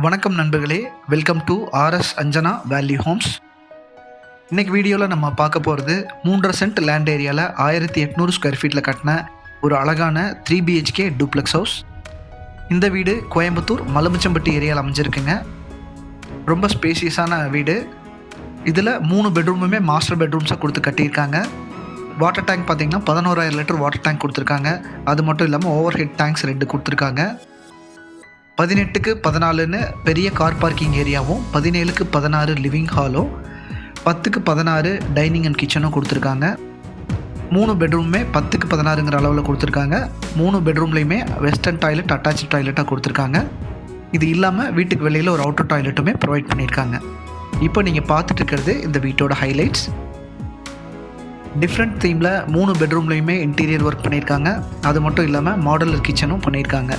வணக்கம் நண்பர்களே, welcome to RS Anjana Value Homes. இன்னைக்கு வீடியோவில் நம்ம பார்க்க போகிறது 3.5 சென்ட் லேண்ட் ஏரியாவில் 1800 ஸ்கொயர் ஃபீட்டில் கட்டின ஒரு அழகான 3 பிஹெச்கே டூப்ளெக்ஸ் ஹவுஸ். இந்த வீடு கோயம்புத்தூர் மலமுச்சம்பட்டி ஏரியாவில் அமைஞ்சிருக்குங்க. ரொம்ப ஸ்பேசியஸான வீடு. இதில் 3 பெட்ரூமுமே மாஸ்டர் பெட்ரூம்ஸாக கொடுத்து கட்டியிருக்காங்க. வாட்டர் டேங்க் பார்த்தீங்கன்னா 11,000 லிட்டர் வாட்டர் டேங்க் கொடுத்துருக்காங்க. அது மட்டும் இல்லாமல் ஓவர் ஹெட் டேங்க்ஸ் 2 கொடுத்துருக்காங்க. 18க்கு 14ன்னு பெரிய கார் பார்க்கிங் ஏரியாவும், 17க்கு 16 லிவிங் ஹாலும், 10க்கு 16 டைனிங் அண்ட் கிச்சனும் கொடுத்துருக்காங்க. 3 பெட்ரூமே 10க்கு 16ங்கிற அளவில் கொடுத்துருக்காங்க. 3 பெட்ரூம்லேயுமே வெஸ்டர்ன் டாய்லெட் அட்டாச்சு டாய்லெட்டாக கொடுத்துருக்காங்க. இது இல்லாமல் வீட்டுக்கு வெளியில் ஒரு அவுட்டர் டாய்லெட்டுமே ப்ரொவைட் பண்ணியிருக்காங்க. இப்போ நீங்கள் பார்த்துட்டு இருக்கிறது இந்த வீட்டோட ஹைலைட்ஸ். டிஃப்ரெண்ட் தீமில் 3 பெட்ரூம்லேயுமே இன்டீரியர் ஒர்க் பண்ணியிருக்காங்க. அது மட்டும் இல்லாமல் மாடலர் கிச்சனும் பண்ணியிருக்காங்க.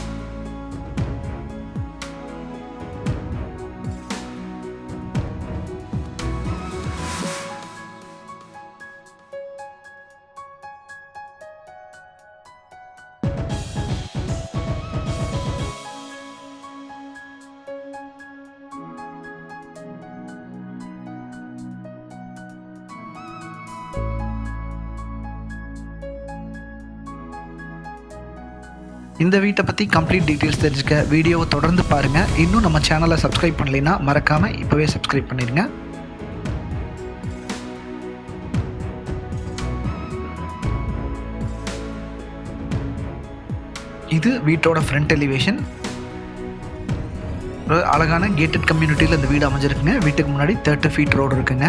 இந்த வீட்டை பற்றி கம்ப்ளீட் டீட்டெயில்ஸ் தெரிஞ்சுக்க வீடியோவை தொடர்ந்து பாருங்கள். இன்னும் நம்ம சேனலை சப்ஸ்கிரைப் பண்ணலைன்னா மறக்காமல் இப்போவே சப்ஸ்கிரைப் பண்ணிடுங்க. இது வீட்டோட ஃப்ரண்ட் எலிவேஷன். ஒரு அழகான கேட்டட் கம்யூனிட்டியில் இந்த வீடு அமைஞ்சிருக்குங்க. வீட்டுக்கு முன்னாடி 30 ஃபீட் ரோடு இருக்குங்க.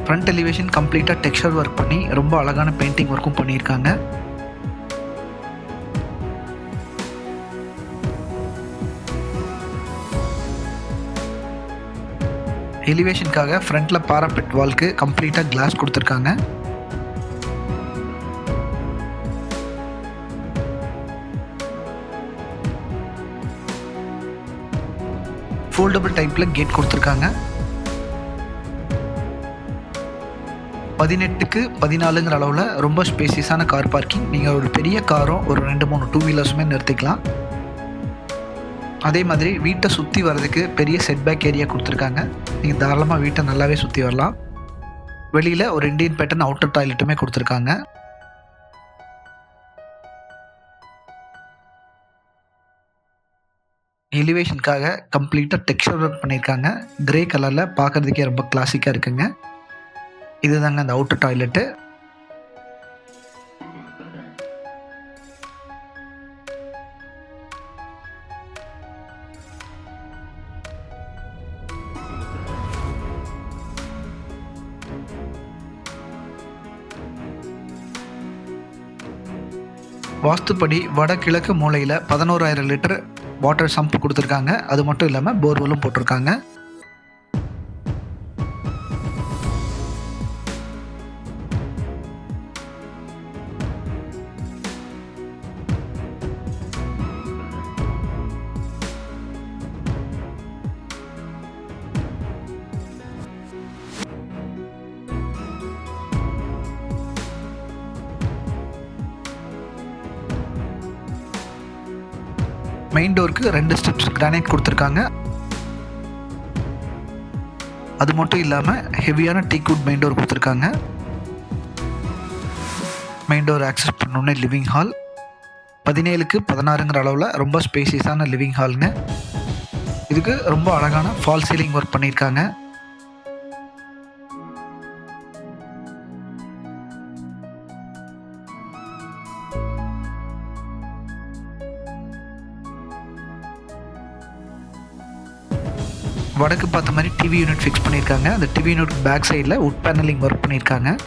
ஃப்ரண்ட் எலிவேஷன் கம்ப்ளீட்டாக டெக்ஸ்சர் ஒர்க் பண்ணி ரொம்ப அழகான பெயிண்டிங் ஒர்க்கும் பண்ணியிருக்காங்க. எலிவேஷனுக்காக ஃப்ரண்ட்டில் பாராபெட் வால்க்கு கம்ப்ளீட்டாக கிளாஸ் கொடுத்துருக்காங்க. ஃபோல்டபுள் டைப்பில் கேட் கொடுத்துருக்காங்க. 18க்கு 14ங்கிற அளவில் ரொம்ப ஸ்பேசியஸான கார் பார்க்கிங். நீங்கள் ஒரு பெரிய காரும் ஒரு 2-3 டூ வீலர்ஸுமே நிறுத்திக்கலாம். அதே மாதிரி வீட்டை சுற்றி வர்றதுக்கு பெரிய செட்பேக் ஏரியா கொடுத்துருக்காங்க. நீங்கள் தாராளமாக வீட்டை நல்லாவே சுற்றி வரலாம். வெளியில் ஒரு இண்டியன் பேட்டர்ன் அவுட்டர் டாய்லெட்டுமே கொடுத்துருக்காங்க. எலிவேஷனுக்காக கம்ப்ளீட்டாக டெக்ஸ்சர் ஒர்க் பண்ணியிருக்காங்க. கிரே கலரில் பார்க்குறதுக்கே ரொம்ப கிளாசிக்காக இருக்குங்க. இதுதாங்க அந்த அவுட்டர் டாய்லெட்டு. வாஸ்துப்படி வடகிழக்கு மூலையில் 11,000 லிட்டர் வாட்டர் சம்ப் கொடுத்துருக்காங்க. அது மட்டும் இல்லாமல் போர்வெல்லும் போட்டிருக்காங்க. மெயின் டோருக்கு 2 ஸ்டெப்ஸ் கிரானைட் கொடுத்துருக்காங்க. அது மட்டும் இல்லாமல் ஹெவியான டீக்வுட் மெயின் டோர் கொடுத்துருக்காங்க. மெயின் டோர் ஆக்சஸ் பண்ணோன்னே லிவிங் ஹால். 17க்கு 16ங்கிற அளவில் ரொம்ப ஸ்பேசியஸான லிவிங் ஹாலுங்க. இதுக்கு ரொம்ப அழகான ஃபால் சீலிங் ஒர்க் பண்ணியிருக்காங்க. வடக்கு பார்த்த மாதிரி டிவி யூனிட் ஃபிக்ஸ் பண்ணியிருக்காங்க. அந்த டிவி யூனிட் பேக் சைடில் வுட் பேனலிங் ஒர்க் பண்ணியிருக்காங்க.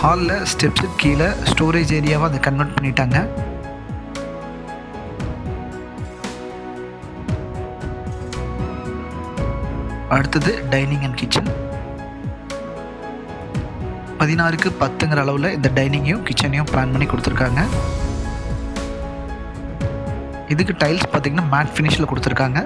ஹாலில் ஸ்டெப்ஸுக்கு கீழே ஸ்டோரேஜ் ஏரியாவை அதை கன்வெர்ட் பண்ணிட்டாங்க. அடுத்தது டைனிங் அண்ட் கிச்சன். 16க்கு 10ங்கிற அளவில் இந்த டைனிங்கையும் கிச்சனையும் பிளான் பண்ணி கொடுத்துருக்காங்க. இதுக்கு டைல்ஸ் பார்த்தீங்கன்னா மேட் ஃபினிஷில் கொடுத்துருக்காங்க.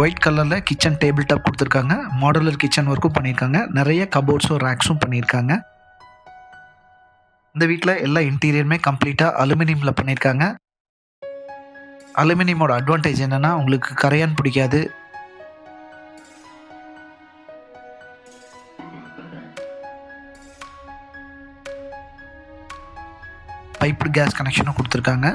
ஒயிட் கலரில் கிச்சன் டேபிள் டாப் கொடுத்துருக்காங்க. மாடுலர் கிச்சன் ஒர்க்கும் பண்ணியிருக்காங்க. நிறைய கபோர்ட்ஸும் ரேக்ஸும் பண்ணியிருக்காங்க. இந்த வீட்டில் எல்லா இன்டீரியருமே கம்ப்ளீட்டாக அலுமினியமில் பண்ணியிருக்காங்க. அலுமினியமோட அட்வான்டேஜ் என்னென்னா உங்களுக்கு கரையான் பிடிக்காது. பைப்டு கேஸ் கனெக்ஷனும் கொடுத்துருக்காங்க.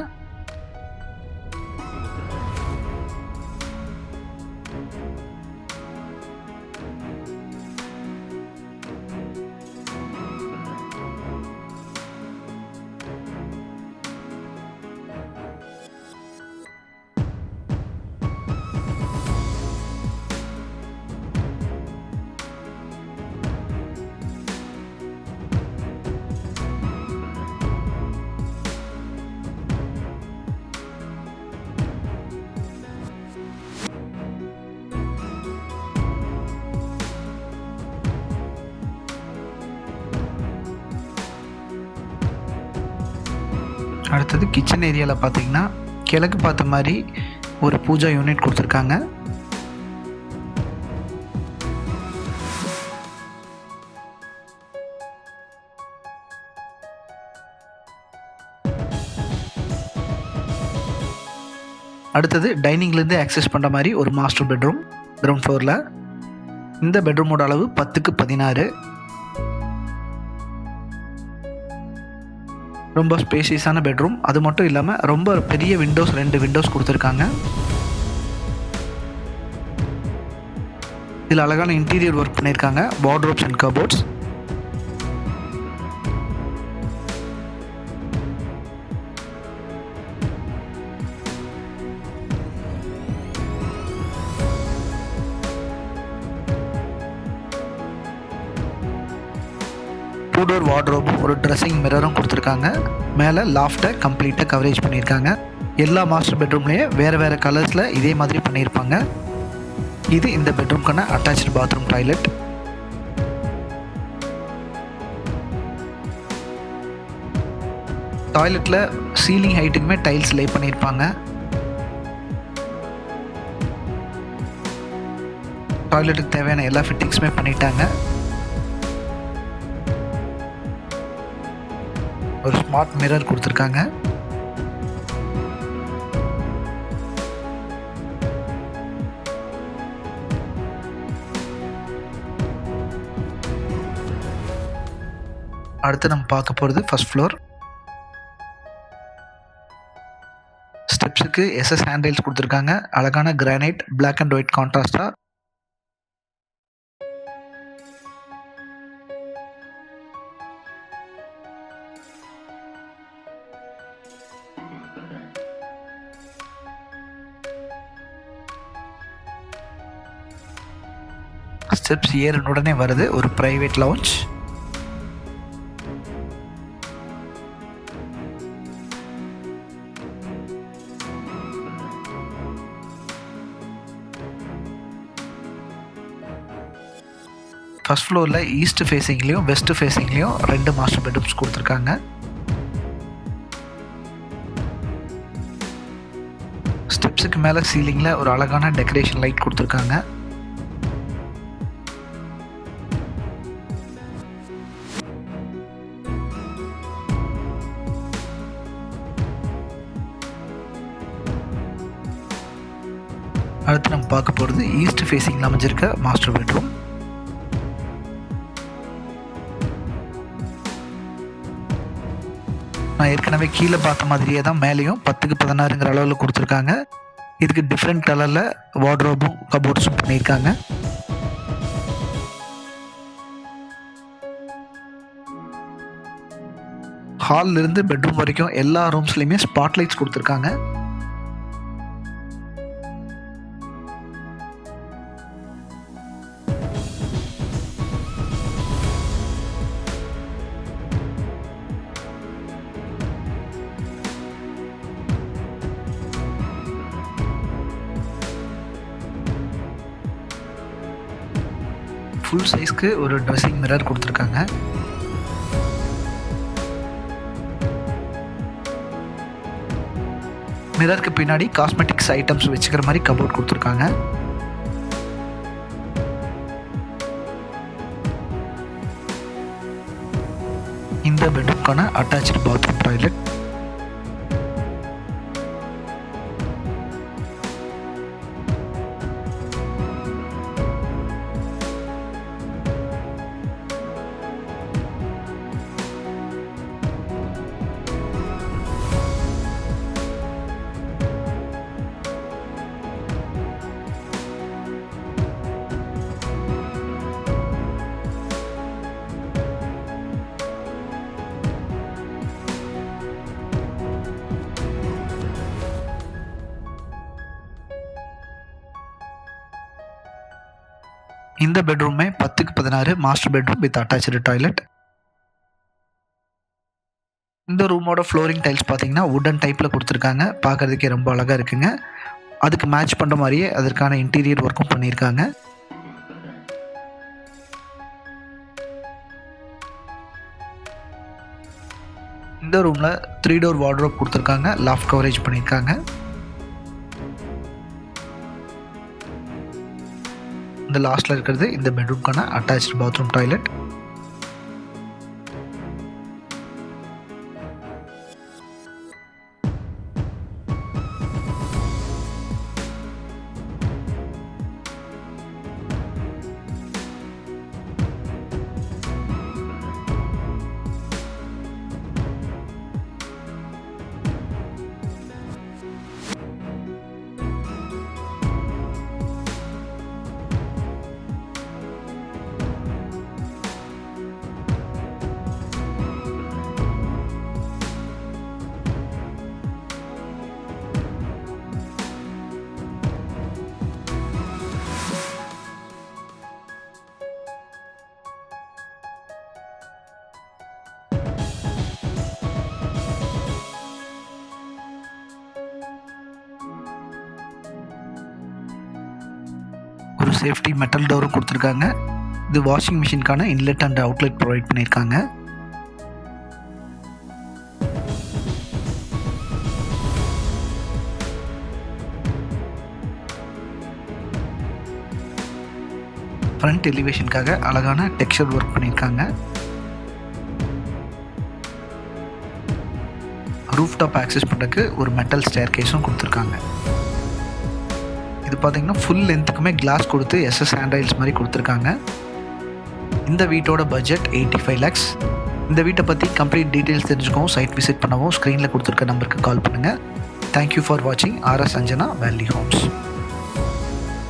அடுத்தது கிச்சன் ஏரியாவில் பார்த்தீங்கன்னா கிழக்கு பார்த்த மாதிரி ஒரு பூஜா யூனிட் கொடுத்துருக்காங்க. அடுத்தது டைனிங்லேருந்து ஆக்சஸ் பண்ணுற மாதிரி ஒரு மாஸ்டர் பெட்ரூம் கிரவுண்ட் ஃப்ளோரில். இந்த பெட்ரூமோட அளவு 10க்கு 16. ரொம்ப ஸ்பேசியஸான பெட்ரூம். அது மட்டும் இல்லாமல் ரொம்ப பெரிய விண்டோஸ், 2 விண்டோஸ் கொடுத்துருக்காங்க. இதில் அழகான இன்டீரியர் ஒர்க் பண்ணியிருக்காங்க. Wardrobes and cupboards. டூடோர் வார்ட்ரோபும் ஒரு ட்ரெஸ்ஸிங் மிரரும் கொடுத்துருக்காங்க. மேலே லாஃப்டை கம்ப்ளீட்டாக கவரேஜ் பண்ணியிருக்காங்க. எல்லா மாஸ்டர் பெட்ரூம்லேயே வேறு வேறு கலர்ஸில் இதே மாதிரி பண்ணியிருப்பாங்க. இது இந்த பெட்ரூம்க்கான அட்டாச்டு பாத்ரூம் டாய்லெட். டாய்லெட்டில் சீலிங் ஹைட்டுக்குமே டைல்ஸ் லே பண்ணியிருப்பாங்க. டாய்லெட்டுக்கு தேவையான எல்லா ஃபிட்டிங்ஸுமே பண்ணிட்டாங்க. ஒரு ஸ்மார்ட் மிரர் கொடுத்துருக்காங்க. அடுத்து நம்ம பார்க்க போகிறது ஃபர்ஸ்ட் ஃப்ளோர். ஸ்டெப்ஸுக்கு எஸ்எஸ் ஹேண்ட்ரைல்ஸ் கொடுத்துருக்காங்க. அழகான கிரானைட் பிளாக் அண்ட் ஒயிட் கான்ட்ராஸ்டாக. ஸ்டெப்ஸ் ஏறின உடனே வருது ஒரு பிரைவேட் லவுஞ்ச். ஃபர்ஸ்ட் ஃப்ளோரில் ஈஸ்ட் ஃபேஸிங்லேயும் வெஸ்ட் ஃபேஸிங்லேயும் 2 மாஸ்டர் பெட்ரூம்ஸ் கொடுத்துருக்காங்க. ஸ்டெப்ஸுக்கு மேலே சீலிங்கில் ஒரு அழகான டெக்கரேஷன் லைட் கொடுத்துருக்காங்க. அடுத்து நம்ம பார்க்க போகிறது ஈஸ்ட் ஃபேஸிங்கில் அமைஞ்சிருக்க மாஸ்டர் பெட்ரூம். நான் ஏற்கனவே கீழே பார்த்த மாதிரியே தான் மேலேயும் 10க்கு 16ங்கிற அளவில் கொடுத்துருக்காங்க. இதுக்கு டிஃப்ரெண்ட் கலரில் வார்ட்ரோபும் கபோர்ட்ஸும் பண்ணியிருக்காங்க. ஹாலில் இருந்து பெட்ரூம் வரைக்கும் எல்லா ரூம்ஸ்லையுமே ஸ்பாட்லைட்ஸ் கொடுத்துருக்காங்க. ஃபுல் சைஸ்க்கு ஒரு ட்ரெஸ்ஸிங் மிரர் கொடுத்துருக்காங்க. மிரருக்கு பின்னாடி காஸ்மெட்டிக்ஸ் ஐட்டம்ஸ் வச்சுக்கிற மாதிரி கபோர்ட் கொடுத்துருக்காங்க. இந்த பெட்ரூம்க்கான அட்டாச்டு பாத்ரூம் டாய்லெட். இந்த பெட்ரூமே 10க்கு 16 master bedroom with attached toilet. இந்த ரூமோட ஃப்ளோரிங் டைல்ஸ் பார்த்தீங்கன்னா வுடன் டைப்பில் கொடுத்துருக்காங்க. பார்க்குறதுக்கே ரொம்ப அழகாக இருக்குங்க. அதுக்கு மேட்ச் பண்ணுற மாதிரியே அதற்கான இன்டீரியர் ஒர்க்கும் பண்ணியிருக்காங்க. இந்த ரூமில் 3 டோர் வார்ட்ரோப் கொடுத்துருக்காங்க. லாஃப்ட் கவரேஜ் பண்ணியிருக்காங்க. இந்த லாஸ்ட்டில் இருக்கிறது இந்த பெட்ரூம்க்கான அட்டாச்டு பாத்ரூம் டாய்லெட். ஒரு சேஃப்டி மெட்டல் டோரும் கொடுத்துருக்காங்க. இது வாஷிங் மிஷினுக்கான இன்லெட் அண்ட் அவுட்லெட் ப்ரொவைட் பண்ணியிருக்காங்க. ஃப்ரண்ட் எலிவேஷனுக்காக அழகான டெக்ஸ்சர் ஒர்க் பண்ணியிருக்காங்க. ரூஃப் டாப் ஆக்சஸ் பண்ணுறதுக்கு ஒரு மெட்டல் ஸ்டேர் கேஸும் கொடுத்துருக்காங்க. இது பார்த்தீங்கன்னா ஃபுல் லென்த்துக்குமே கிளாஸ் கொடுத்து எஸ்எஸ் ஹேண்ட்ரைல்ஸ் மாதிரி கொடுத்துருக்காங்க. இந்த வீட்டோட பட்ஜெட் 85 lakhs. இந்த வீட்டை பற்றி கம்ப்ளீட் டீட்டெயில்ஸ் தெரிஞ்சுக்கவும் சைட் விசிட் பண்ணவும் ஸ்க்ரீனில் கொடுத்துருக்க நம்பருக்கு கால் பண்ணுங்கள். தேங்க்யூ ஃபார் வாட்சிங் RS Anjana Valley Homes.